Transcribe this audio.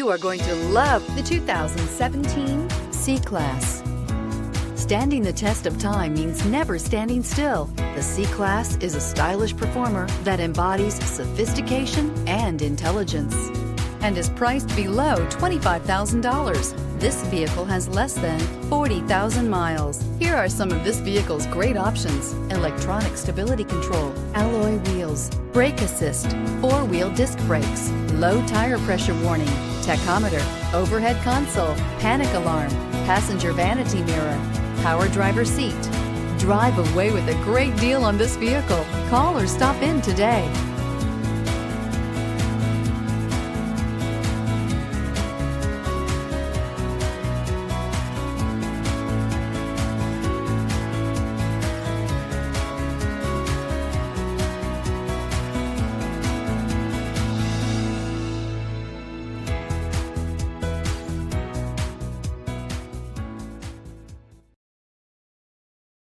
You are going to love the 2017 C-Class. Standing the test of time means never standing still. The C-Class is a stylish performer that embodies sophistication and intelligence and is priced below $25,000. This vehicle has less than 40,000 miles. Here are some of this vehicle's great options: electronic stability control, alloy wheels, brake assist, four-wheel disc brakes, low tire pressure warning, tachometer, overhead console, panic alarm, passenger vanity mirror, power driver seat. Drive away with a great deal on this vehicle. Call or stop in today.